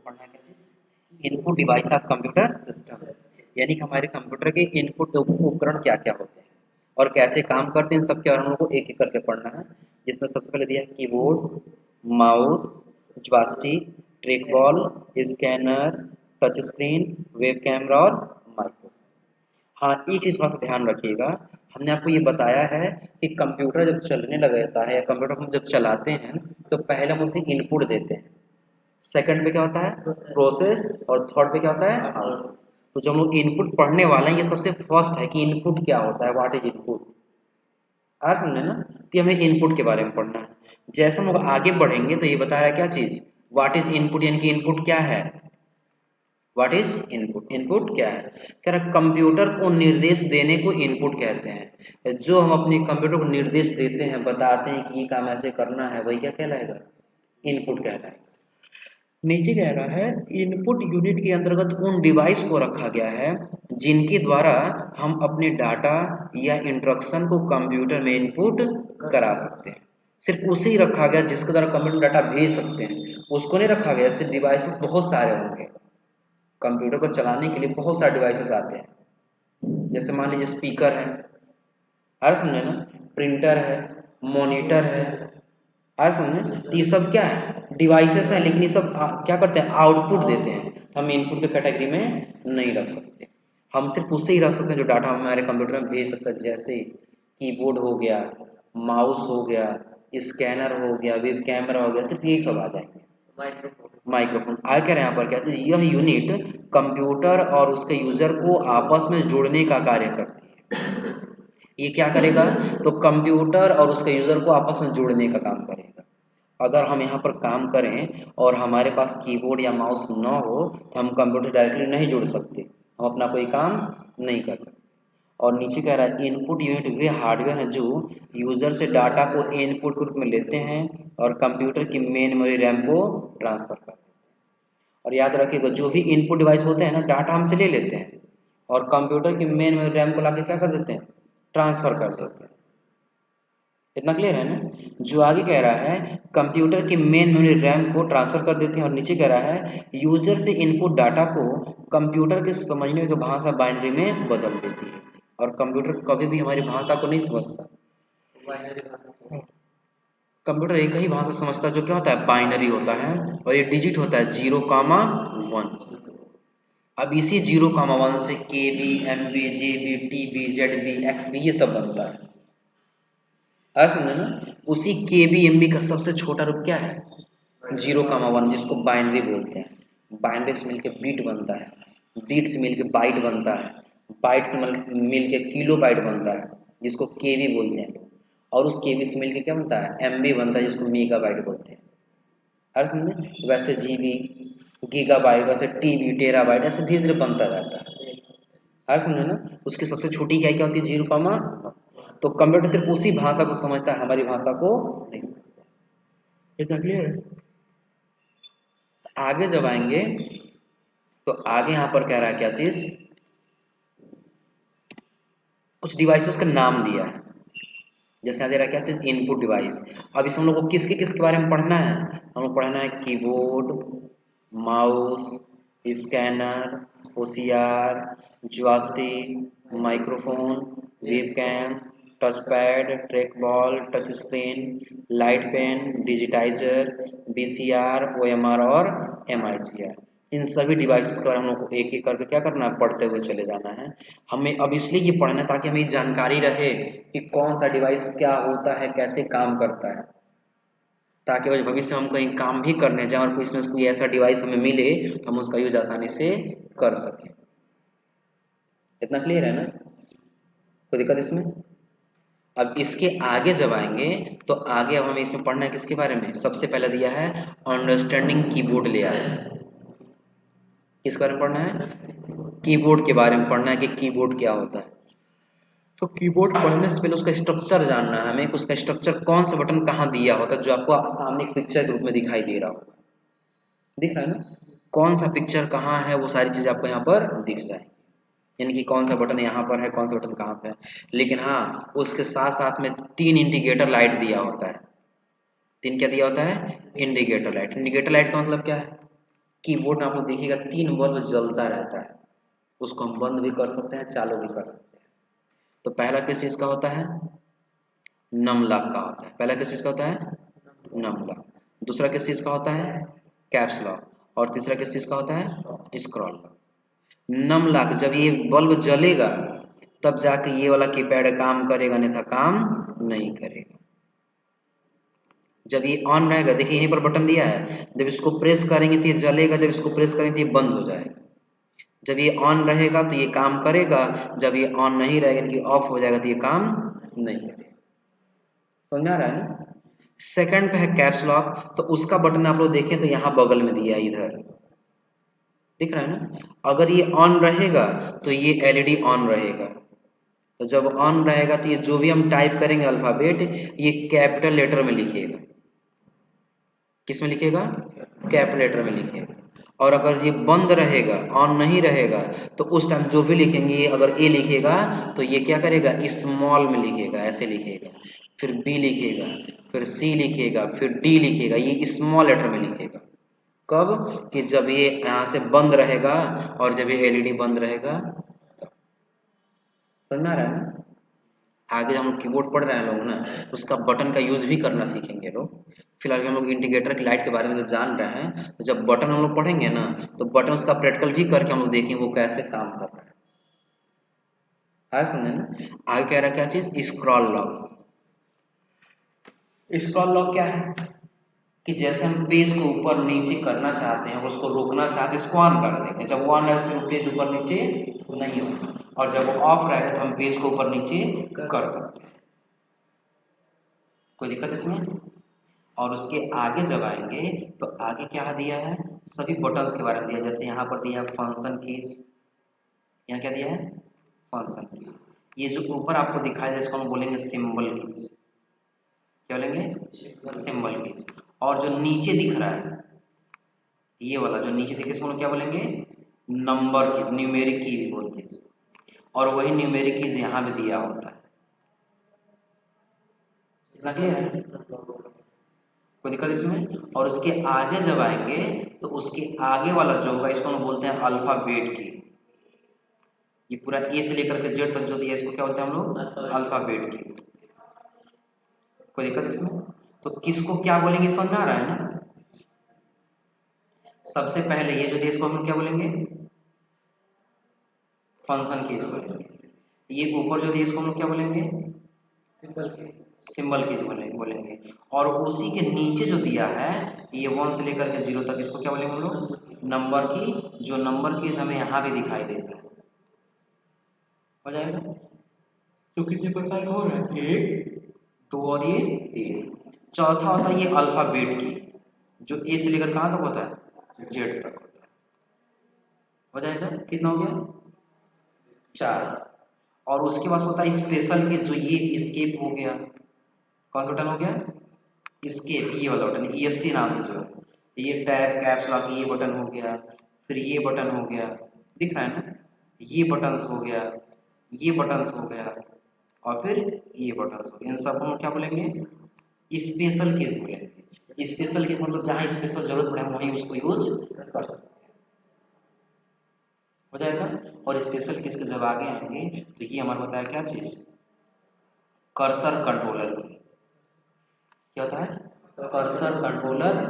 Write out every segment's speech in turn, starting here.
पढ़ना है क्या चीज, input device of computer system, यानी कि हमारे कंप्यूटर के इनपुट उपकरण क्या क्या होते हैं और कैसे काम करते हैं, इन सब के बारे में हम लोग को एक एक करके पढ़ना है। जिसमें सबसे पहले दिया है keyboard, mouse, joystick, track ball, scanner, touch screen, web camera और माइक्रो। हाँ, एक चीज़ थोड़ा सा ध्यान रखिएगा, हमने आपको ये बताया है कि कंप्यूटर जब चलने लगता है या कंप्यूटर हम जब चलाते हैं तो पहले हम उसे इनपुट देते हैं, सेकंड पे क्या होता है प्रोसेस, और थर्ड पे क्या होता है आउटपुट। तो जब हम लोग इनपुट पढ़ने वाले हैं, ये सबसे फर्स्ट है कि इनपुट क्या होता है, व्हाट इज इनपुट। आ समझे ना, तो हमें इनपुट के बारे में पढ़ना है। जैसे हम लोग आगे बढ़ेंगे तो ये बता रहा है क्या चीज़, व्हाट इज इनपुट, यानी कि इनपुट क्या है, व्हाट इज इनपुट। इनपुट क्या है, कह रहा कंप्यूटर को निर्देश देने को इनपुट कहते हैं। जो हम अपने कंप्यूटर को निर्देश देते हैं, बताते हैं कि ये काम ऐसे करना है, वही क्या कहलाएगा, इनपुट कहलाएगा। नीचे कह रहा है इनपुट यूनिट के अंतर्गत उन डिवाइस को रखा गया है जिनके द्वारा हम अपने डाटा या इंस्ट्रक्शन को कंप्यूटर में इनपुट करा सकते हैं। सिर्फ उसे ही रखा गया जिसके द्वारा कंप्यूटर डाटा भेज सकते हैं, उसको नहीं रखा गया। जैसे डिवाइसेस बहुत सारे होंगे, कंप्यूटर को चलाने के लिए बहुत सारे डिवाइसेस आते हैं। जैसे मान लीजिए स्पीकर है, हर समझे ना, प्रिंटर है, मॉनिटर है, हर समझे। तो ये सब क्या है, डिवाइसेस हैं, लेकिन ये सब क्या करते हैं, आउटपुट देते हैं। हम इनपुट के कैटेगरी में नहीं रख सकते, हम सिर्फ उससे ही रख सकते हैं जो डाटा हमारे कंप्यूटर में भेज सकता है। जैसे कीबोर्ड हो गया, माउस हो गया, स्कैनर हो गया, वेब कैमरा हो गया, सिर्फ यही सब आ जाएंगे। माइक्रोफोन आगे कह रहे हैं यहाँ पर क्या चीज, यह यूनिट कंप्यूटर और उसके यूजर को आपस में जोड़ने का कार्य करती है। ये क्या करेगा, तो कंप्यूटर और उसके यूजर को आपस में जोड़ने का काम करेगा। अगर हम यहाँ पर काम करें और हमारे पास कीबोर्ड या माउस ना हो तो हम कंप्यूटर डायरेक्टली नहीं जुड़ सकते, हम अपना कोई काम नहीं कर सकते। और नीचे कह रहा है इनपुट यूनिट वे हार्डवेयर हैं जो यूजर से डाटा को इनपुट के रूप में लेते हैं और कंप्यूटर की मेन मेमोरी रैम को ट्रांसफर करते हैं। और याद रखिएगा जो भी इनपुट डिवाइस होते हैं ना, डाटा हमसे ले लेते हैं और कंप्यूटर की मेन मेमोरी रैम को लाके क्या कर देते हैं, ट्रांसफर कर देते हैं। इतना क्लियर है ना। जो आगे कह रहा है कंप्यूटर की मेन मेमोरी रैम को ट्रांसफर कर देते हैं, और नीचे कह रहा है यूजर से इनपुट डाटा को कंप्यूटर के समझने की भाषा बाइनरी में बदल देती है। और कंप्यूटर कभी भी हमारी भाषा को नहीं समझता, कंप्यूटर एक ही भाषा समझता है जो क्या होता है, बाइनरी होता है, और ये डिजिट होता है 0, 1। अब इसी 0, 1 से KB, MB, GB, TB, ZB, XB ये सब बनता है। समझे ना। उसी KB MB का सबसे छोटा रूप क्या है, 0, 1, जिसको बाइनरी बोलते हैं। बाइनरी से मिलके बीट बनता है, बीट से मिलके बाइट बनता है, बाइट से मिलके किलो बाइट बनता है जिसको KB बोलते हैं। और उस KB से मिलके क्या बनता है, MB बनता है जिसको मेगा बाइट बोलते हैं। हर समझे। वैसे GB, गीगा बाइट, वैसे TB, टेरा बाइट, ऐसे धीरे धीरे बनता रहता है। हर समझे ना। उसकी सबसे छोटी क्या क्या होती है, 0, तो कंप्यूटर सिर्फ उसी भाषा को समझता है, हमारी भाषा को नहीं समझता। इतना क्लियर है। आगे जब आएंगे तो आगे यहाँ पर कह रहा है क्या चीज, कुछ डिवाइसेस का नाम दिया है। जैसे यहाँ दे रहा है क्या चीज, इनपुट डिवाइस। अब इस हम लोग को किसके किसके बारे में पढ़ना है, हम लोग पढ़ना है keyboard, mouse, scanner, OCR, joystick, microphone, webcam, touch pad, track ball, touch screen, light pen, digitizer, VCR, OMR और MICR। इन सभी डिवाइसेस के बारे में हम लोग को एक एक करके क्या करना है, पढ़ते हुए चले जाना है। हमें अब इसलिए ये पढ़ना है ताकि हमें जानकारी रहे कि कौन सा डिवाइस क्या होता है, कैसे काम करता है, ताकि वो भविष्य में हम कहीं काम भी करने जाएं और कोई ऐसा डिवाइस हमें मिले तो हम उसका यूज आसानी से कर सकें। इतना क्लियर है ना, कोई दिक्कत इसमें। अब इसके आगे जब आएंगे तो आगे अब हमें इसमें पढ़ना है किसके बारे में, सबसे पहले दिया है अंडरस्टैंडिंग कीबोर्ड लिया है। किस बारे में पढ़ना है, कीबोर्ड के बारे में पढ़ना है कि कीबोर्ड क्या होता है। तो कीबोर्ड पढ़ने से पहले उसका स्ट्रक्चर जानना है हमें, उसका स्ट्रक्चर कौन सा बटन कहाँ दिया होता है, जो आपको सामने एक पिक्चर के रूप में दिखाई दे रहा होगा। दिख रहा है ना, कौन सा पिक्चर कहाँ है, वो सारी चीज़ आपको यहाँ पर दिख जाएगी। यानी कि कौन सा बटन यहाँ पर है, कौन सा बटन कहाँ पे है। लेकिन हाँ, उसके साथ साथ में 3 इंडिकेटर लाइट दिया होता है। 3 क्या दिया होता है, इंडिकेटर लाइट। इंडिकेटर लाइट का मतलब क्या है, कीबोर्ड में आप लोग देखिएगा 3 बल्ब जलता रहता है, उसको हम बंद भी कर सकते हैं, चालू भी कर सकते हैं। तो पहला किस चीज़ का होता है? नम लॉक का होता है। पहला किस चीज़ का होता है? Num lock. दूसरा किस चीज़ का होता है? Caps lock. और तीसरा किस चीज़ का होता है? Scroll lock. नम लॉक जब ये बल्ब जलेगा तब जाके ये वाला कीपैड काम करेगा, अन्यथा काम नहीं करेगा। जब ये ऑन रहेगा, देखिए यहीं पर बटन दिया है, जब इसको प्रेस करेंगे तो ये जलेगा, जब इसको प्रेस करेंगे तो ये बंद हो जाएगा। जब ये ऑन रहेगा तो ये काम करेगा, जब ये ऑन नहीं रहेगा यानी कि ऑफ हो जाएगा तो ये काम नहीं करेगा। समझ आ रहा है ना? सेकंड पे है कैप्स लॉक, तो उसका बटन आप लोग देखें तो यहाँ बगल में दिया है, इधर दिख रहा है ना? अगर ये ऑन रहेगा तो ये एलईडी ऑन रहेगा, तो जब ऑन रहेगा तो ये जो भी हम टाइप करेंगे अल्फ़ाबेट, ये कैपिटल लेटर में लिखेगा। किस में लिखेगा? कैपिटल लेटर में लिखेगा। और अगर ये बंद रहेगा, ऑन नहीं रहेगा, तो उस टाइम जो भी लिखेंगे, अगर ए लिखेगा तो ये क्या करेगा? स्मॉल में लिखेगा, ऐसे लिखेगा। फिर बी लिखेगा, फिर सी लिखेगा, फिर डी लिखेगा, ये स्मॉल लेटर में लिखेगा। कब? कि जब ये यहाँ से बंद रहेगा और जब ये एलईडी बंद रहेगा। समझ में आ रहा है ना? आगे हम लोग कीबोर्ड पढ़ रहे हैं लोग ना, उसका बटन का यूज भी करना सीखेंगे लोग। फिलहाल हम लोग इंडिकेटर की लाइट के बारे में जब जान रहे हैं, तो जब बटन हम लोग पढ़ेंगे ना, तो बटन उसका प्रैक्टिकल भी करके हम लोग देखेंगे वो कैसे काम कर रहा है। आया समझे ना? आगे कह रहा है क्या चीज? Scroll lock. स्क्रॉल लॉक क्या है? कि जैसे हम पेज को ऊपर नीचे करना चाहते हैं, उसको रोकना चाहते हैं, इसको ऑन कर देंगे। जब वो ऑन रहेगा तो पेज ऊपर नीचे नहीं होगा, और जब वो ऑफ रहेगा तो हम पेज को ऊपर नीचे कर सकते हैं। कोई दिक्कत इसमें? और उसके आगे जब आएंगे तो आगे क्या दिया है? सभी बटन्स के बारे में दिया। जैसे यहाँ पर दिया फंक्शन कीज, यहाँ क्या दिया है? Function keys. ये जो ऊपर आपको दिखाई दे इसको हम बोलेंगे सिंबल कीज। क्या बोलेंगे? Symbol keys. और जो नीचे दिख रहा है, ये वाला जो नीचे दिखे इसको हम क्या बोलेंगे? नंबर कीज, न्यूमेरिक की भी बोलते हैं इसको। और वही न्यूमेरिक कीज यहाँ भी दिया होता है। इतना क्लियर है? कोई दिक्कत इसमें? और उसके आगे जब आएंगे तो उसके आगे वाला जो होगा इसको हम बोलते हैं अल्फाबेट की। ये पूरा ए से लेकर के जेड तक जो दिया इसको क्या बोलते हैं हम लोग? अल्फाबेट की। कोई दिक्कत इसमें? तो किसको क्या बोलेंगे समझ में आ रहा है ना? सबसे पहले ये जो दिया इसको हम क्या बोलेंगे? फंक्शन कीज बोलेंगे। ये ऊपर जो दिया इसको हम क्या बोलेंगे? सिंबल कीज बोलेंगे। और उसी के नीचे जो दिया है, ये 1 से लेकर के 0 तक, इसको क्या बोलेंगे हम लोग? नंबर की। जो नंबर कीज हमें यहाँ भी दिखाई देता है। हो जाएगा? तो कितने प्रकार का हो रहा है? 1 2 और ये 3। चौथा होता है ये अल्फाबेट की, जो ए से लेकर कहाँ तक होता है? जेड तक होता है। हो जाएगा? कितना हो गया? 4। और उसके बाद होता है स्पेशल की, जो ये स्केप हो गया। कौन सा बटन हो गया? स्केप, ये वाला बटन ESC नाम से जो है, ये टैब कैप्स लॉक ये बटन हो गया। फिर ये बटन हो गया, दिख रहा है ना? ये बटन्स हो गया, ये बटन्स हो गया, और फिर ये बटन्स हो गया। इन सब हम क्या बोलेंगे? स्पेशल कीज बोलेंगे। स्पेशल कीज मतलब जहाँ स्पेशल जरूरत पड़े हम वहीं उसको यूज कर सकते हैं। हो जाएगा? और स्पेशल कीज के जब आगे आएंगे तो ये हमारा होता है क्या चीज? कर्सर कंट्रोलर की। क्या होता है? Cursor controller.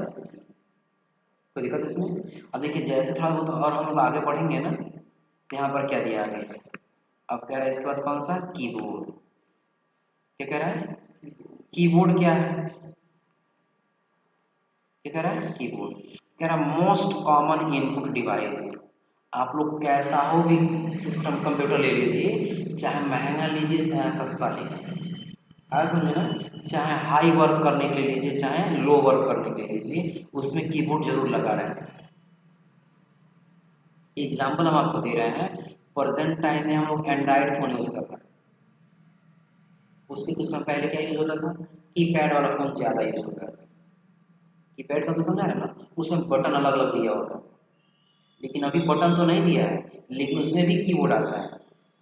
कोई दिक्कत इसमें? अब देखिए जैसे थोड़ा बहुत और हम लोग आगे बढ़ेंगे ना, तो यहाँ पर क्या दिया आगे? अब कह रहा है इसके बाद कौन सा? कीबोर्ड। क्या कह रहा है? कीबोर्ड क्या है? क्या कह रहा है? कीबोर्ड। कह रहा मोस्ट कॉमन इनपुट डिवाइस। आप लोग कैसा हो भी सिस्टम कंप्यूटर ले लीजिए, चाहे महंगा लीजिए चाहे सस्ता लीजिए, आया समझे ना? चाहे हाई वर्क करने के लिए लीजिए चाहे लो वर्क करने के लिए लीजिए, उसमें कीबोर्ड जरूर लगा रहता है। एग्जाम्पल हम आपको दे रहे हैं, प्रेजेंट टाइम में हम लोग एंड्रॉइड फोन यूज कर रहे हैं। उसके कुछ समय पहले क्या यूज होता था? कीपैड वाला फोन ज्यादा यूज होता था। कीपैड का तो समझा है ना? उसमें बटन अलग अलग दिया होता था। लेकिन अभी बटन तो नहीं दिया है, लेकिन उसमें भी कीबोर्ड आता है।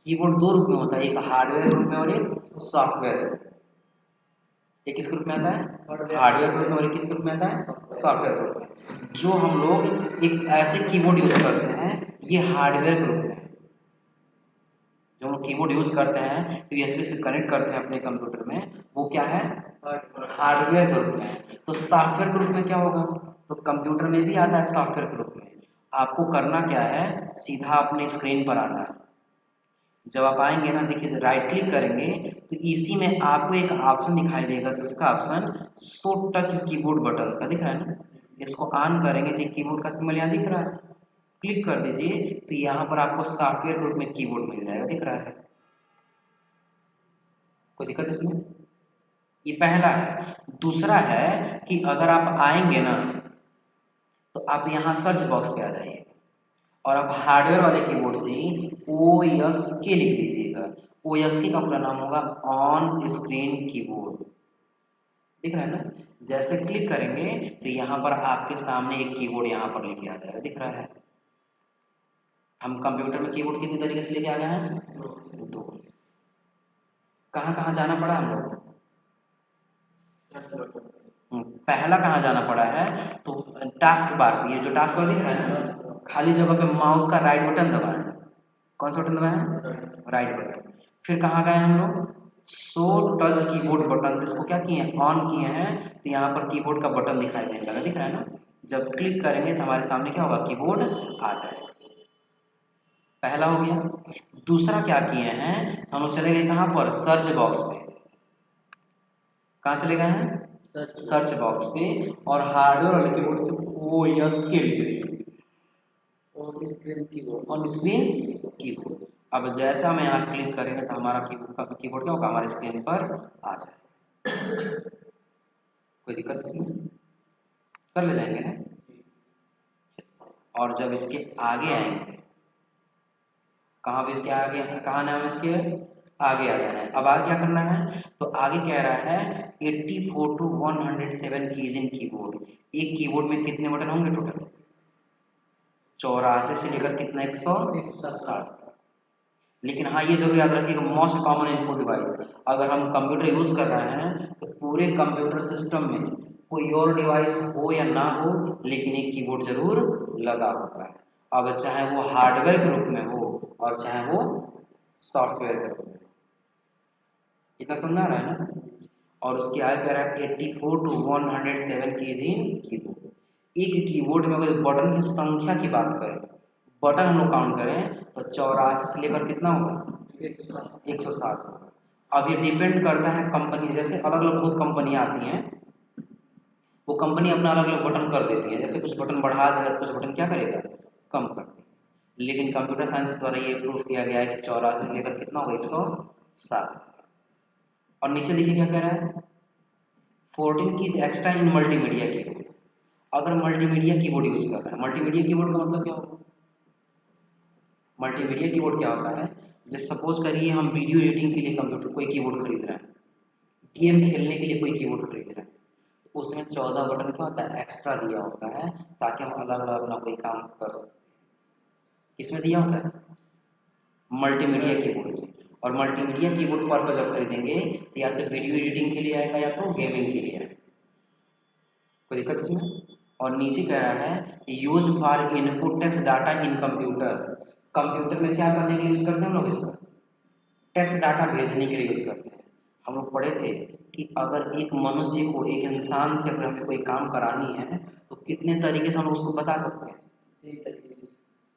कीबोर्ड दो रूप में होता है, एक हार्डवेयर रूप में और एक सॉफ्टवेयर रूप में। ये किस ग्रुप में आता है? हार्डवेयर ग्रुप में। और ये किस ग्रुप में आता है? सॉफ्टवेयर ग्रुप में। जो हम लोग एक ऐसे कीबोर्ड यूज करते हैं, ये हार्डवेयर ग्रुप में। जो हम कीबोर्ड यूज करते हैं तो यूएसबी से कनेक्ट करते हैं अपने कंप्यूटर में, वो क्या है? हार्डवेयर ग्रुप में। तो सॉफ्टवेयर ग्रुप में क्या होगा? तो कंप्यूटर में भी आता है सॉफ्टवेयर ग्रुप में। आपको करना क्या है, सीधा अपने स्क्रीन पर आना है। जब आप आएंगे ना, देखिए राइट क्लिक करेंगे तो इसी में आपको एक ऑप्शन दिखाई देगा। किसका option? Show touch keyboard button का दिख रहा है ना। इसको ऑन करेंगे तो कीबोर्ड का सिंबल यहाँ दिख रहा है, क्लिक कर दीजिए तो यहाँ पर आपको सॉफ्टवेयर ग्रुप में कीबोर्ड मिल जाएगा, दिख रहा है। कोई दिक्कत इसमें? ये पहला है। दूसरा है कि अगर आप आएंगे ना तो आप यहाँ सर्च बॉक्स पे आ जाइए और आप हार्डवेयर वाले कीबोर्ड से OSK लिख दीजिएगा। OSK का पूरा नाम होगा ऑन स्क्रीन कीबोर्ड, दिख रहा है ना। जैसे क्लिक करेंगे तो यहाँ पर आपके सामने एक कीबोर्ड यहाँ पर लेके आ जाएगा, दिख रहा है। हम कंप्यूटर में कीबोर्ड कितने तरीके से लेके आ गए हैं? दो। कहाँ कहाँ जाना पड़ा हम लोग? पहला कहाँ जाना पड़ा है? तो टास्क बार पे, ये जो टास्क बार दिख रहा है ना, खाली जगह पे माउस का राइट बटन दबाएं। कौन सा बटन दबाएं? Right button. फिर कहाँ गए हम लोग? शो टच कीबोर्ड बटन से इसको क्या किए हैं? ऑन किए हैं। तो यहाँ पर कीबोर्ड का बटन दिखाई देने लगा, दिख रहा है ना। जब क्लिक करेंगे तो हमारे सामने क्या होगा? कीबोर्ड आ जाएगा। पहला हो गया। दूसरा क्या किए हैं, हम लोग चले गए कहाँ पर? सर्च बॉक्स पे। कहाँ चले गए हैं? सर्च बॉक्स पे। और हार्डवेयर वाले कीबोर्ड से OSK लिख देंगे, on screen keyboard, on screen keyboard. अब जैसा हम यहाँ क्लिक करेंगे तो हमारा कीबोर्ड क्या होगा? हमारे स्क्रीन पर आ जाएगा। कोई दिक्कत इसमें? कर ले जाएंगे ना। और जब इसके आगे आएंगे, कहाँ पे इसके आगे, कहाँ नाम है इसके? आगे आ जाना है। अब आगे क्या करना है? तो आगे कह रहा है 84 to 107 कीज इन कीबोर्ड। एक कीबोर्ड में कितने बटन होंगे टोटल? 84 से लेकर कितना? 107। लेकिन हाँ, ये जरूर याद रखिएगा, मोस्ट कॉमन इनपुट डिवाइस। अगर हम कंप्यूटर यूज कर रहे हैं तो पूरे कंप्यूटर सिस्टम में कोई और डिवाइस हो या ना हो, लेकिन एक कीबोर्ड जरूर लगा होता है। अब चाहे वो हार्डवेयर के रूप में हो और चाहे वो सॉफ्टवेयर के रूप में। इतना समझ आ रहा है ना। और उसके आगे कह रहा है 84 to 107 कीज इन कीबोर्ड। एक कीबोर्ड में अगर बटन की संख्या की बात करें, बटन हम लोग काउंट करें तो 84 से लेकर कितना होगा? 107 होगा। अब ये डिपेंड करता है कंपनी, जैसे अलग अलग बहुत कंपनियां आती हैं, वो कंपनी अपना अलग अलग बटन कर देती है। जैसे कुछ बटन बढ़ा देगा तो कुछ बटन क्या करेगा? कम कर देगा। लेकिन कंप्यूटर साइंस द्वारा ये प्रूफ किया गया है कि 84 से लेकर कितना होगा? 107। और नीचे देखिए क्या कह रहा है? 14 की एक्स्ट्रा इन मल्टीमीडिया कीबोर्ड। अगर मल्टीमीडिया कीबोर्ड यूज कर रहे हैं, मल्टीमीडिया कीबोर्ड का मतलब क्या होगा? मल्टीमीडिया कीबोर्ड क्या होता है? जैसे सपोज करिए हम वीडियो एडिटिंग के लिए कंप्यूटर कोई कीबोर्ड खरीद रहे हैं, गेम खेलने के लिए कोई कीबोर्ड खरीद रहे हैं, तो उसमें 14 बटन क्या होता है? एक्स्ट्रा दिया होता है, ताकि हम अलग अलग अपना कोई काम कर सकें। इसमें दिया होता है मल्टीमीडिया कीबोर्ड। और मल्टीमीडिया कीबोर्ड पर जब खरीदेंगे तो या तो वीडियो एडिटिंग के लिए आएगा या तो गेमिंग के लिए आएगा। कोई दिक्कत इसमें? और नीचे कह रहा है use for input text data in computer. Computer में क्या करने के लिए यूज करते हैं हम लोग इसका? टेक्स्ट डाटा भेजने के लिए यूज करते हैं। हम लोग पढ़े थे कि अगर एक मनुष्य को, एक इंसान से अगर हमें कोई काम करानी है तो कितने तरीके से हम उसको बता सकते हैं?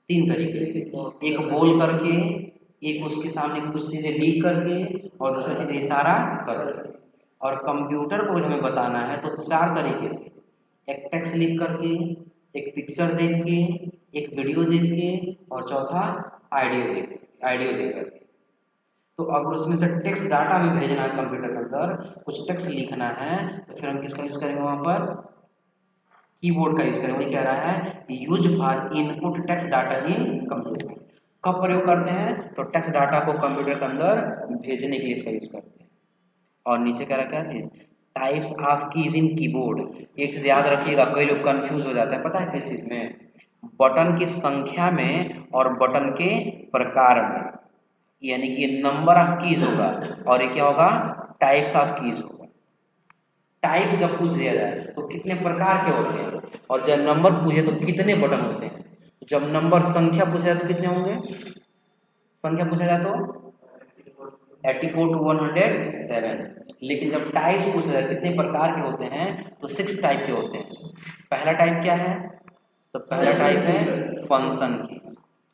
3 तरीके से। एक बोल करके, एक उसके सामने कुछ चीजें लिख करके, और दूसरी चीज इशारा करके। और कंप्यूटर को हमें बताना है तो 4 तरीके से। एक टेक्स्ट लिख करके, एक पिक्चर देख के, एक वीडियो देख के, और चौथा ऑडियो देख करके। तो अगर उसमें से टेक्स्ट डाटा में भेजना है कंप्यूटर के अंदर, कुछ टेक्स्ट लिखना है, तो फिर हम किसका यूज करेंगे वहां पर? कीबोर्ड का यूज करेंगे। वही कह रहा है use for input text data in computer. कब प्रयोग करते हैं? तो टेक्स्ट डाटा को कंप्यूटर के अंदर भेजने के लिए इसका यूज करते हैं। और नीचे कह रहा है क्या चीज? Types of keys in keyboard. एक चीज याद रखिएगा, कई लोग कंफ्यूज हो जाते हैं, पता है किस चीज में? बटन की संख्या में और बटन के प्रकार में। यानी कि ये नंबर ऑफ कीज होगा और ये क्या होगा? टाइप्स ऑफ कीज होगा। टाइप जब पूछ दिया जाए तो कितने प्रकार के होते हैं, और जब नंबर पूछे तो कितने बटन होते हैं। जब नंबर संख्या पूछा जाए तो कितने होंगे, संख्या पूछा जाए तो 84 to 107। लेकिन जब टाइप पूछा जाए कितने प्रकार के होते हैं तो 6 टाइप के होते हैं। पहला टाइप क्या है, तो पहला टाइप है फंक्शन की,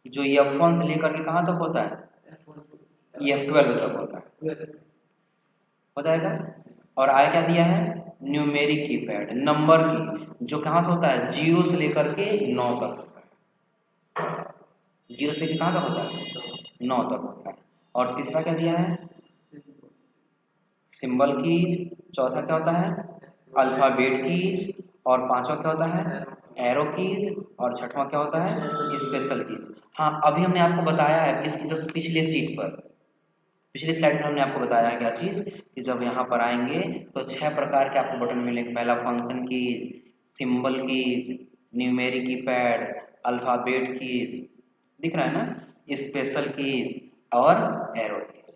जो F1 से लेकर के कहाँ तक होता है, F12 तक होता है, हो जाएगा। और आगे क्या दिया है, न्यूमेरिक कीपैड, नंबर की, जो कहाँ से होता है, 0 से लेकर के 9 तक होता है। 0 से लेकर कहाँ तक होता है, 9 तक होता है। और तीसरा क्या दिया है, सिंबल कीज। चौथा क्या होता है, अल्फाबेट कीज। और पांचवा क्या होता है, एरो कीज। और छठवां क्या होता है, स्पेशल कीज। हाँ, अभी हमने आपको बताया है इस जस्ट पिछले सीट पर, पिछली स्लाइड में हमने आपको बताया है क्या चीज़, कि जब यहाँ पर आएंगे तो 6 प्रकार के आपको बटन मिलेंगे। पहला function keys, symbol keys, numeric keypad, alphabet keys, दिख रहा है ना, स्पेशल कीज और एरो कीज,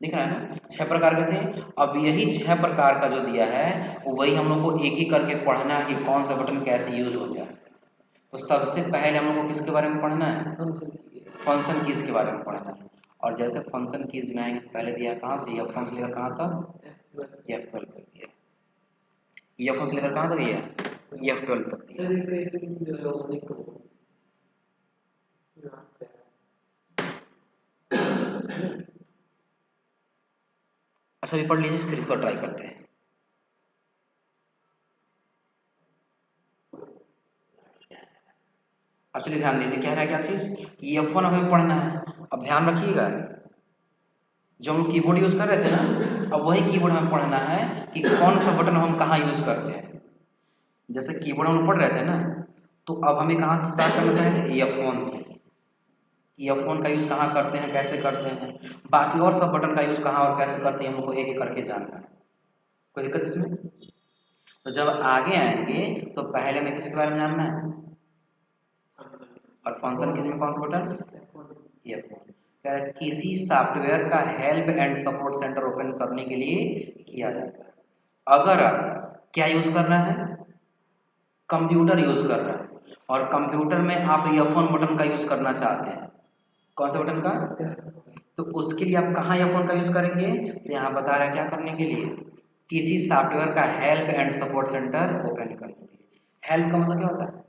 दिख रहा है ना। 6 प्रकार के थे। अब यही 6 प्रकार का जो दिया है वही हम लोग को एक ही करके पढ़ना है कि कौन सा बटन कैसे यूज होता है। तो सबसे पहले हम लोग को किसके बारे में पढ़ना है, फंक्शन कीज के बारे में पढ़ना है। और जैसे फंक्शन कीज में आएंगे तो पहले दिया है कहाँ से, F1 से लेकर कहाँ तक, F12 तक दिया है। F1 से लेकर कहाँ तक दिया है, F12 तक दिया है। अच्छा, अभी पढ़ लीजिए फिर इसको ट्राई करते हैं। अब चलिए ध्यान दीजिए, कह रहा है क्या चीज, F1 हमें पढ़ना है। अब ध्यान रखिएगा, जो हम कीबोर्ड यूज कर रहे थे ना, अब वही कीबोर्ड हमें पढ़ना है कि कौन सा बटन हम कहाँ यूज करते हैं। जैसे कीबोर्ड हम पढ़ रहे थे ना, तो अब हमें कहाँ से स्टार्ट करना है, F1 से। F1 का यूज कहाँ करते हैं, कैसे करते हैं, बाकी और सब बटन का यूज कहाँ और कैसे करते हैं हमको एक एक करके जानना है। कोई दिक्कत इसमें। तो जब आगे आएंगे तो पहले हमें किसके बारे में जानना है, और फंक्शन कीज में कौन सा बटन, F1। कह रहा है किसी सॉफ्टवेयर का help and support centre open करने के लिए किया जाता है। अगर आप क्या यूज कर रहे हैं, कंप्यूटर यूज कर रहे हैं, और कंप्यूटर में आप F1 बटन का यूज करना चाहते हैं, कौन से बटन का, तो उसके लिए आप कहाँ F1 का यूज करेंगे, तो यहाँ बता रहा है क्या करने के लिए, किसी सॉफ्टवेयर का help and support centre open करने के लिए। हेल्प का मतलब क्या होता है,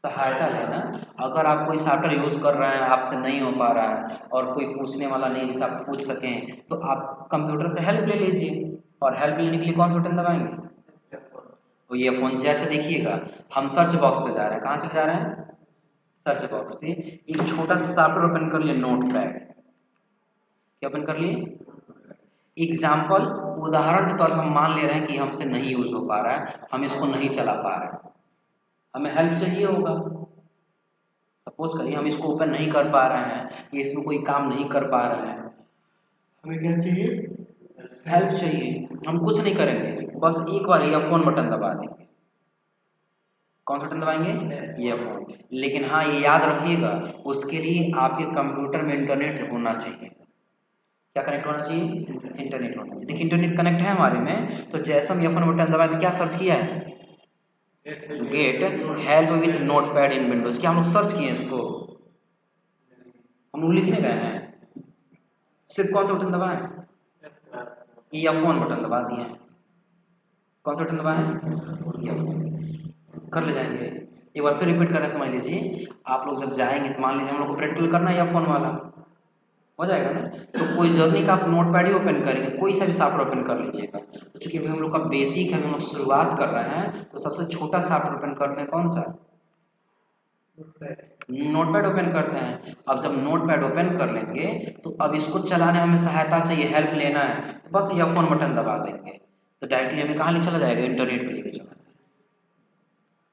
सहायता लेना। अगर आप कोई सॉफ्टवेयर यूज कर रहे हैं, आपसे नहीं हो पा रहा है और कोई पूछने वाला नहीं जिससे आप पूछ सकें, तो आप कंप्यूटर से हेल्प ले लीजिए। और हेल्प लेने के लिए कौन सा बटन दबाएंगे, तो ये फोन जैसे देखिएगा, हम सर्च बॉक्स पे जा रहे हैं, कहाँ चले जा रहे हैं, सर्च बॉक्स पे एक छोटा सा सॉफ्टवेयर ओपन कर लिए, नोट पैड। क्या ओपन कर लिए, एग्जाम्पल, उदाहरण के तौर पर हम मान ले रहे हैं कि हमसे नहीं यूज हो पा रहा है, हम इसको नहीं चला पा रहे हैं, हमें हेल्प चाहिए होगा। सपोज करिए हम इसको ओपन नहीं कर पा रहे हैं, ये इसमें कोई काम नहीं कर पा रहे हैं, हमें क्या चाहिए, हेल्प चाहिए। हम कुछ नहीं करेंगे, बस एक बार F1 बटन दबा देंगे। कौन सा बटन दबाएंगे, F1। लेकिन हाँ, ये याद रखिएगा, उसके लिए आपके कंप्यूटर में इंटरनेट होना चाहिए। क्या कनेक्ट होना चाहिए, इंटरनेट होना चाहिए। देखिए इंटरनेट कनेक्ट है हमारे में, तो जैसे हम F1 बटन दबाए तो क्या सर्च किया है, gate help with note pad in Windows. क्या हम लोग सर्च किए इसको, हम लोग लिखने गए हैं, सिर्फ कौन सा बटन दबाए, F1 बटन दबा दिए। कौन सा बटन दबाए, F1 कर ले जाएंगे। एक बार फिर रिपीट करना, समझ लीजिए। आप लोग जब जाएंगे तो मान लीजिए हम लोग को प्रैक्टिकल करना है F1 वाला, हो जाएगा ना। तो कोई जर्नी का आप नोट पैड ही ओपन करेंगे, कोई सा भी सॉफ्टवेयर ओपन कर लीजिएगा। तो चूंकि अभी हम लोग का बेसिक है, हम लोग शुरुआत कर रहे हैं, तो सबसे छोटा सॉफ्टवेयर ओपन करते हैं, कौन सा, नोटपैड ओपन करते हैं। अब जब नोटपैड ओपन कर लेंगे तो अब इसको चलाने हमें सहायता चाहिए, हेल्प लेना है, तो बस F1 बटन दबा देंगे, तो डायरेक्टली हमें कहाँ ले चला जाएगा, इंटरनेट पे लेके चला।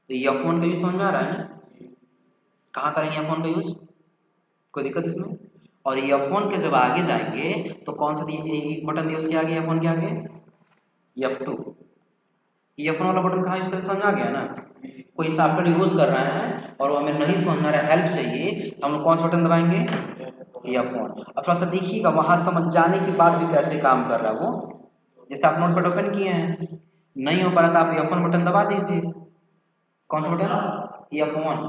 तो F1 का यूज समझ में आ रहा है ना, कहाँ करेंगे F1 का यूज, कोई दिक्कत इसमें। और F1 के जब आगे जाएंगे तो कौन सा दिए बटन दिए उसके आगे, F1 के आगे F2। F1 वाला बटन कहाँ यूज करें, समझ में आ गया ना। कोई सॉफ्टवेयर यूज कर रहे हैं और वो हमें नहीं समझ में आ रहा है, हेल्प चाहिए, तो हम लोग कौन सा बटन दबाएंगे, F1। अब थोड़ा सा देखिएगा वहां समझ जाने के बाद भी कैसे काम कर रहा है वो। जैसे आप नोटपैड ओपन किए हैं, नहीं हो पा रहा तो आप F1 बटन दबा दीजिए। कौन सा बटन? F1।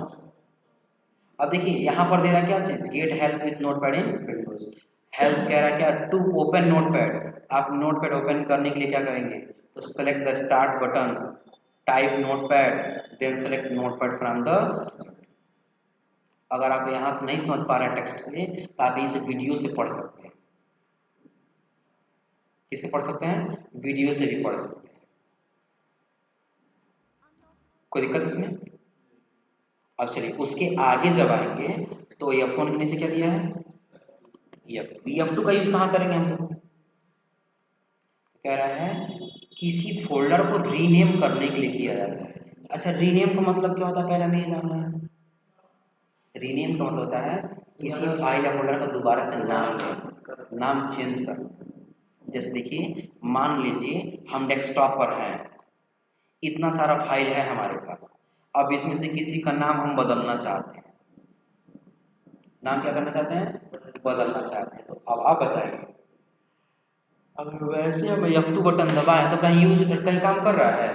अब देखिए यहाँ पर दे रहा है क्या चीज, get help with notepad in Windows. Help कह रहा है क्या, टू ओपन नोटपैड। आप नोटपैड ओपन करने के लिए क्या करेंगे, तो select the start button, type notepad, then select notepad from the. अगर आप यहाँ से नहीं समझ पा रहे हैं टेक्स्ट से, तो आप इसे वीडियो से पढ़ सकते हैं। किससे पढ़ सकते हैं? वीडियो से भी पढ़ सकते हैं। कोई दिक्कत इसमें? अब चलिए उसके आगे जब आएंगे तो F1 के नीचे क्या दिया है, F2 का यूज कहाँ करेंगे हम लोग? कह रहा है किसी फोल्डर को रीनेम करने के लिए किया जाता है। अच्छा, रीनेम का मतलब क्या होता है, पहले हमें ये जानना है। रीनेम का मतलब होता है किसी फाइल या फोल्डर का दोबारा से नाम चेंज करना। जैसे देखिए, मान लीजिए हम डेस्कटॉप पर हैं, इतना सारा फाइल है हमारे पास, अब इसमें से किसी का नाम हम बदलना चाहते हैं। नाम क्या करना चाहते हैं? बदलना चाहते हैं। तो अब आप बताइए, अगर वैसे हम F2 बटन दबाएं तो कहीं काम कर रहा है?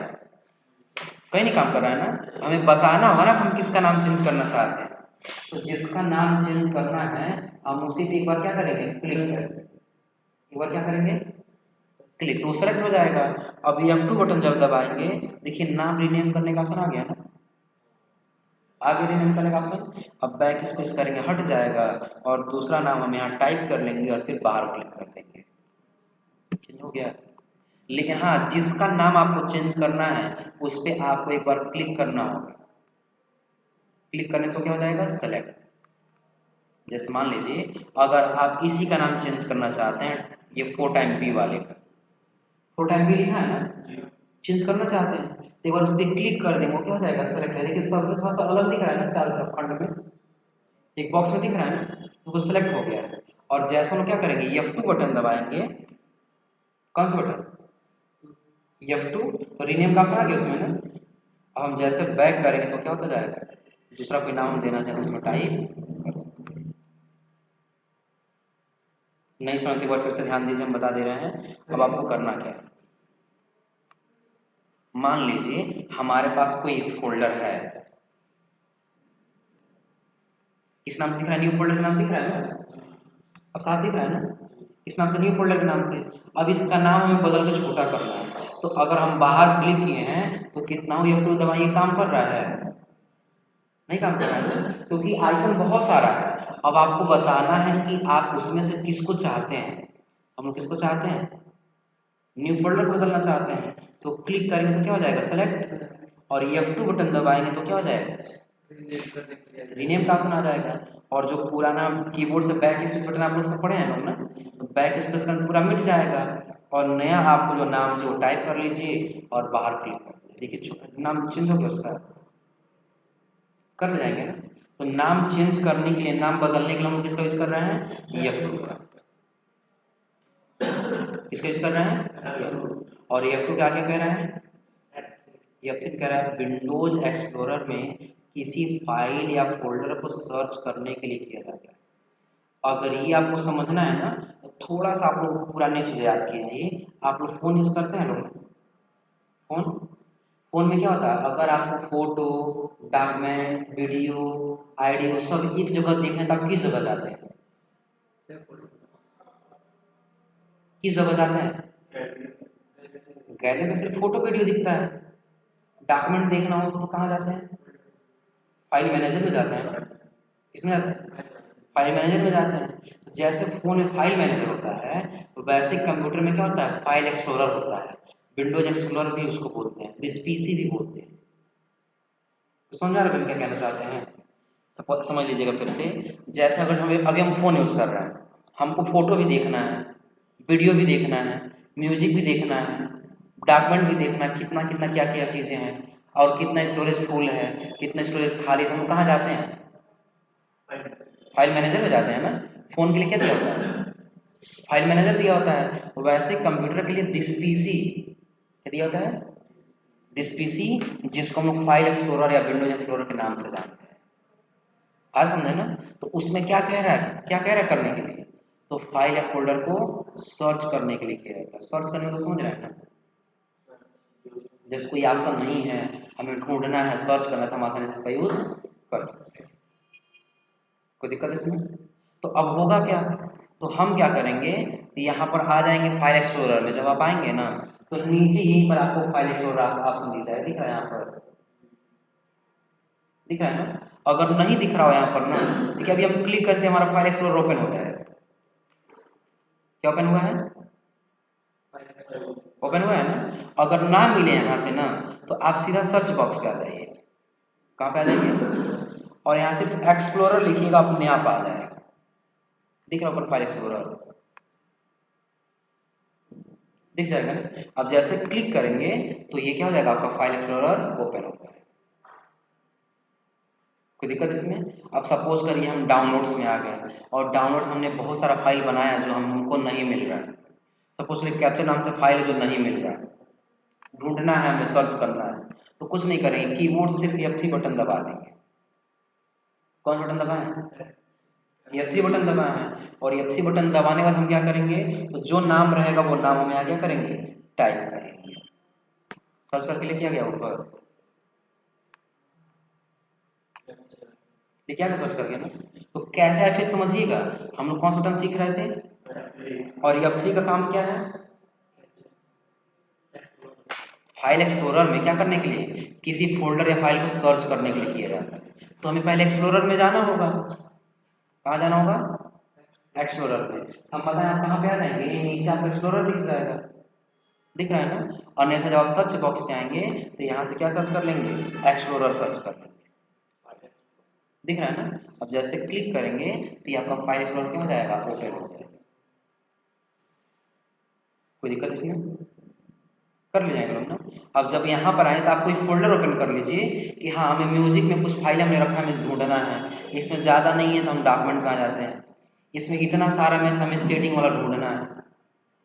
कहीं नहीं काम कर रहा है ना। हमें बताना होगा ना हम किसका नाम चेंज करना चाहते हैं। तो जिसका नाम चेंज करना है हम उसी पे एक बार क्या करेंगे, क्लिक करेंगे। एक बार क्या करेंगे, क्लिक, तो सेलेक्ट हो जाएगा। अब F2 बटन जब दबाएंगे, देखिए नाम रीनेम करने का ऑप्शन आ गया ना, आगे रीनेम करने का ऑप्शन। अब बैक स्पेस करेंगे, हट जाएगा, और दूसरा नाम हम यहाँ टाइप कर लेंगे और फिर बाहर क्लिक कर देंगे, चेंज हो गया। लेकिन हाँ, जिसका नाम आपको चेंज करना है उस पर आपको एक बार क्लिक करना होगा। क्लिक करने से क्या हो जाएगा, सेलेक्ट। जैसे मान लीजिए अगर आप इसी का नाम चेंज करना चाहते हैं, ये 4 वाले का, 4 लिखा है ना, चेंज करना चाहते हैं तो एक बार उस पर क्लिक कर देंगे, वो क्या हो जाएगा, सेलेक्ट है। देखिए सबसे थोड़ा सा अलग दिख रहा है ना, चारों तरफ खंड में एक बॉक्स में दिख रहा है ना, तो वो सेलेक्ट हो गया है। और जैसे हम क्या करेंगे, F2 बटन दबाएंगे। कौन सा बटन? F2। तो रीनेम का ऑप्शन आ गया उसमें ना। अब हम जैसे बैक करेंगे तो क्या होता जाएगा, दूसरा कोई नाम हम देना चाहते हैं उसमें टाइप कर सकते हैं। नहीं समझते एक बार फिर से ध्यान दीजिए, हम बता दे रहे हैं। अब आपको करना क्या है, मान लीजिए हमारे पास कोई फोल्डर है, इस नाम से दिख रहा है, न्यू फोल्डर का नाम दिख रहा है ना, अब साफ दिख रहा है ना, इस नाम से न्यू फोल्डर के नाम से। अब इसका नाम हमें बदल के छोटा करना है, तो अगर हम बाहर क्लिक किए हैं तो कितना हो, F2 दबाइए, काम कर रहा है? नहीं काम कर रहा है, क्योंकि आइकन बहुत सारा है। अब आपको बताना है कि आप उसमें से किसको चाहते हैं। हम लोग किसको चाहते हैं, न्यू फोल्डर को बदलना चाहते हैं। तो क्लिक करेंगे तो क्या हो जाएगा, सेलेक्ट, और F2 बटन दबाएंगे तो क्या हो जाएगा, रीनेम का ऑप्शन आ जाएगा। और जो पुराना कीबोर्ड से बैक स्पेस बटन आप लोग सब पढ़े हैं लोग ना, तो बैक स्पेस का पूरा मिट जाएगा, और नया आपको जो नाम चाहिए वो टाइप कर लीजिए और बाहर क्लिक कर दीजिए। देखिए नाम चेंज हो गया उसका, कर ले जाएंगे ना। तो नाम चेंज करने के लिए, नाम बदलने के लिए हम लोग किसका यूज कर रहे हैं, F2 का। किसका यूज कर रहे हैं, F2। और F2 क्या क्या कह रहा है, F3 कह रहा है विंडोज एक्सप्लोरर में किसी फाइल या फोल्डर को सर्च करने के लिए किया जाता है। अगर ये आपको समझना है ना, तो थोड़ा सा आप लोग पुरानी चीजें याद कीजिए। आप लोग फोन यूज करते हैं लोग, फोन, फोन में क्या होता है, अगर आपको फोटो, डॉक्यूमेंट, वीडियो, ऑडियो सब एक जगह देखना है तो आप किस जगह जाते हैं, किस जगह जाते हैं, गैलरी तो सिर्फ फोटो वीडियो दिखता है। डॉक्यूमेंट देखना हो तो कहाँ जाते हैं, फाइल मैनेजर में जाते हैं। किसमें जाते हैं, फाइल मैनेजर में जाते हैं। तो जैसे फोन में फाइल मैनेजर होता है, तो वैसे कंप्यूटर में क्या होता है, फाइल एक्सप्लोरर होता है। विंडोज एक्सप्लोरर भी उसको बोलते हैं, दिस पीसी भी बोलते हैं। तो समझ आ रहा है क्या कहना चाहते हैं? समझ लीजिएगा फिर से। जैसे अगर हमें अभी हम फोन यूज कर रहे हैं, हमको फोटो भी देखना है, वीडियो भी देखना है, म्यूजिक भी देखना है, डॉक्यूमेंट भी देखना है, कितना कितना क्या क्या चीजें हैं, और कितना स्टोरेज फुल है, कितना स्टोरेज खाली, तो हम कहाँ जाते हैं, फाइल मैनेजर में जाते हैं ना। फोन के लिए क्या दिया होता है, फाइल मैनेजर दिया होता है। वैसे कंप्यूटर के लिए दिस पीसी क्या दिया होता है, दिस पीसी, जिसको हम लोग फाइल एक्सप्लोरर या विंडोज एक्सप्लोरर के नाम से जानते हैं। आज समझे ना। तो उसमें क्या कह रहा है, क्या कह रहा है करने के लिए, तो फाइल या फोल्डर को सर्च करने के लिए किया जाता है। सर्च करने को समझ रहे हैं ना? जैसे कोई ऑप्शन नहीं है, हमें ढूंढना है, सर्च करना है, तो हम आसानी से इसका यूज कर सकते हैं। कोई दिक्कत इसमें? तो अब होगा क्या, तो हम क्या करेंगे, यहाँ पर आ जाएंगे फाइल एक्सप्लोरर में। जब आप आएंगे ना तो नीचे यहीं पर आपको फाइल एक्सप्लोरर ऑप्शन दिख जाएगा, दिख रहा है यहाँ पर, दिख रहा है ना? अगर नहीं दिख रहा हो यहाँ पर ना, देखिए अभी हम क्लिक करते हैं हमारा फाइल एक्सप्लोरर ओपन हो जाएगा। क्या ओपन हुआ है? ओपन हुआ है ना? अगर ना मिले यहाँ से ना तो आप सीधा सर्च बॉक्स पे आ जाइए। कहाँ पे आ जाएंगे? और यहाँ से एक्सप्लोरर लिखिएगा, अपने आप आ जाएगा। दिख रहा ऊपर फाइल एक्सप्लोरर, दिख जाएगा ना? अब जैसे क्लिक करेंगे तो ये क्या हो जाएगा, आपका फाइल एक्सप्लोरर ओपन हो जाएगा। कोई दिक्कत इसमें? अब सपोज करिए हम डाउनलोड्स में आ गए और डाउनलोड्स हमने बहुत सारा फाइल बनाया जो हमको नहीं मिल रहा है। सपोज करिए कैप्चर नाम से फाइल है जो नहीं मिल रहा है, ढूंढना है, हमें सर्च करना है। तो कुछ नहीं करेंगे, कीबोर्ड से सिर्फ F3 बटन दबा देंगे। कौन बटन दबाएं? F3 बटन दबाएं है। और F3 बटन दबाने के बाद हम क्या करेंगे, तो जो नाम रहेगा वो नाम हमें आगे करेंगे, टाइप करेंगे। सर्च करके लेके आ गया ऊपर, ये क्या सर्च करके ना। तो कैसे है फिर समझिएगा, हम लोग कौन सा बटन सीख रहे थे, और F3 का काम क्या है, फाइल एक्सप्लोरर में क्या करने के लिए, किसी फोल्डर या फाइल को सर्च करने के लिए किया जाता है। तो हमें पहले एक्सप्लोरर में जाना होगा। कहाँ जाना होगा? एक्सप्लोरर में। हम बताएं आप कहाँ पे आ जाएंगे, ये नीचे आपको एक्सप्लोरर दिख जाएगा, दिख रहा है ना? अन्यथा जब आप सर्च बॉक्स पे आएंगे तो यहाँ से क्या सर्च कर लेंगे, एक्सप्लोरर सर्च कर लेंगे। दिख रहा है ना? अब जैसे क्लिक करेंगे तो ये आपका फाइल एक्सप्लोरर क्या हो जाएगा, ओपन हो जाएगा। कोई दिक्कत इसमें? कर ले जाएंगे लोग ना। अब जब यहाँ पर आए तो आप कोई फोल्डर ओपन कर लीजिए कि हाँ हमें म्यूजिक में कुछ फाइल हमने रखा है, हमें ढूंढना है, इसमें ज़्यादा नहीं है तो हम डॉक्यूमेंट में आ जाते हैं, इसमें इतना सारा में हमें सेटिंग वाला ढूंढना है,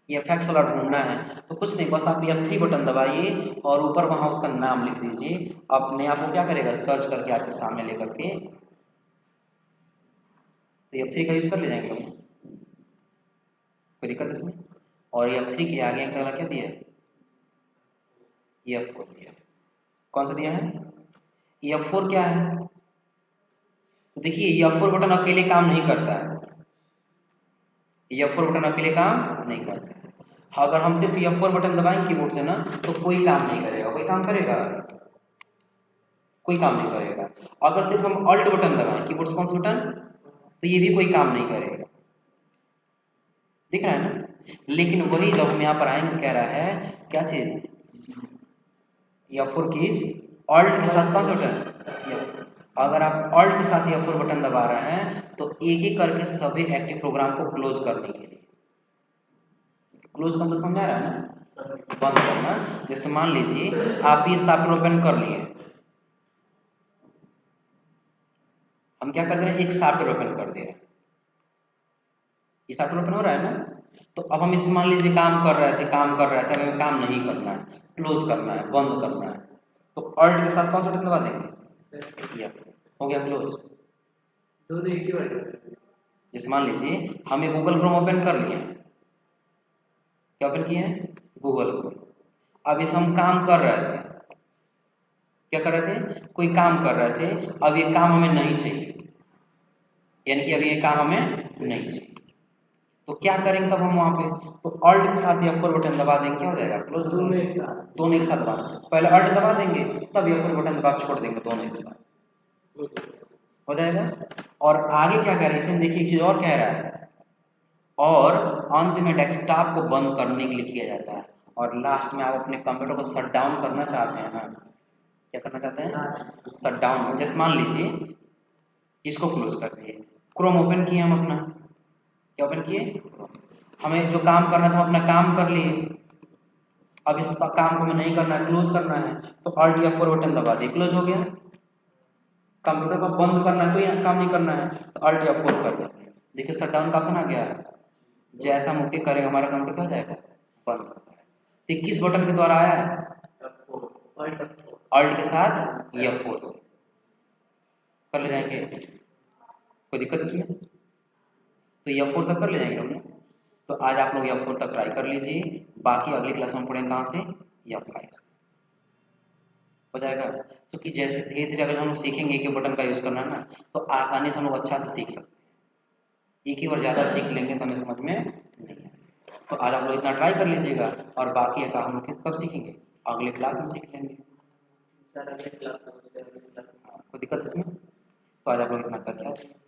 ये इफेक्ट्स वाला ढूंढना है। तो कुछ नहीं, बस आप F3 बटन दबाइए और ऊपर वहाँ उसका नाम लिख दीजिए, अपने आप वो क्या करेगा, सर्च करके आपके सामने लेकर के। तो F3 का यूज कर ले जाएंगे लोग, कोई दिक्कत इसमें? और F3 के आगे अगला क्या दिया है, F4 दिया है। कौन सा दिया है? F4 क्या है? तो देखिए F4 बटन अकेले काम नहीं करता है, F4 बटन अकेले काम नहीं करता है। अगर हम सिर्फ F4 बटन दबाएंगे कीबोर्ड से ना तो कोई काम नहीं करेगा। कोई काम करेगा? कोई काम नहीं करेगा। अगर सिर्फ हम अल्ट बटन दबाएं, कीबोर्ड से कौन सा बटन, तो ये भी कोई काम नहीं करेगा। दिख रहा है ना? लेकिन वही जब हम यहाँ पर आएंगे, कह रहा है क्या चीज, F4 कीज अल्ट के साथ कौन सा बटन, अगर आप अल्ट के साथ F4 बटन दबा रहे हैं तो एक एक करके सभी एक्टिव प्रोग्राम को क्लोज करने के लिए, क्लोज का मतलब समझा रहा है ना, बंद करना। जैसे मान लीजिए आप ये सॉफ्टवेयर ओपन कर लिए, हम क्या कर दे रहे हैं, एक सॉफ्टवेयर ओपन कर दे रहे हैं, ये सॉफ्टवेयर ओपन हो रहा है ना। तो अब हम इसमें मान लीजिए काम कर रहे थे, काम कर रहे थे, अब हमें काम नहीं करना है, क्लोज करना है, बंद करना है। तो अल्ट के साथ कौन सा बटन दबा देंगे, ये हो गया क्लोज। दोनों एक ही बार। जैसे मान लीजिए हमें गूगल क्रोम ओपन कर लिए, क्या ओपन किए हैं, गूगल क्रोम। अब इस हम काम कर रहे थे, क्या कर रहे थे, कोई काम कर रहे थे, अब ये काम हमें नहीं चाहिए, यानी कि अब ये काम हमें नहीं चाहिए। तो क्या करेंगे तब हम वहां पे, तो अल्ट के साथ F4 बटन दबा देंगे, क्या हो जाएगा, क्लोज। दोनों एक साथ दबा, पहले अल्ट दबा देंगे तब F4 बटन दबा छोड़ देंगे, दोनों एक साथ हो जाएगा। और आगे क्या कह रहा है, इसमें देखिए एक चीज और कह रहा है, और अंत में डेस्कटॉप को बंद करने के लिए किया जाता है। और लास्ट में आप अपने कंप्यूटर को शट डाउन करना चाहते हैं ना, क्या करना चाहते हैं, शट डाउन। जैसे मान लीजिए इसको क्लोज कर दिए, क्रोम ओपन किए हम अपना, क्या ओपन किए, हमें जो काम करना था हम अपना काम कर लिए, अब इस काम को हमें नहीं करना है, क्लोज करना है, तो अल्ट F4 बटन दबा दिए, क्लोज हो गया। कंप्यूटर को बंद करना है, कोई काम नहीं करना है, तो अल्ट F4 कर देते हैं, देखिए शट डाउन का ऑप्शन आ गया है। जैसा हम ओके करेंगे हमारा कंप्यूटर क्या हो जाएगा, बंद होता है। तो किस बटन के द्वारा आया है, अल्ट के साथ F4 से कर ले जाएंगे, कोई दिक्कत इसमें? तो तो F4 तक कर ले जाएंगे हमने। तो आज आप लोग F4 तक ट्राई कर लीजिए, बाकी अगली क्लास में पढ़ेंगे कहाँ से, F5 से हो जाएगा। क्योंकि जैसे धीरे धीरे अगर हम लोग सीखेंगे एक ही बटन का यूज़ करना ना, तो आसानी से हम लोग अच्छा से सीख सकते हैं। एक ही बार ज़्यादा सीख लेंगे तो हमें समझ में नहीं आएगा। तो आज आप लोग इतना ट्राई कर लीजिएगा, और बाकी का हम लोग कब सीखेंगे, अगले क्लास में सीख लेंगे। हाँ, कोई दिक्कत इसमें? तो आज आप लोग इतना करके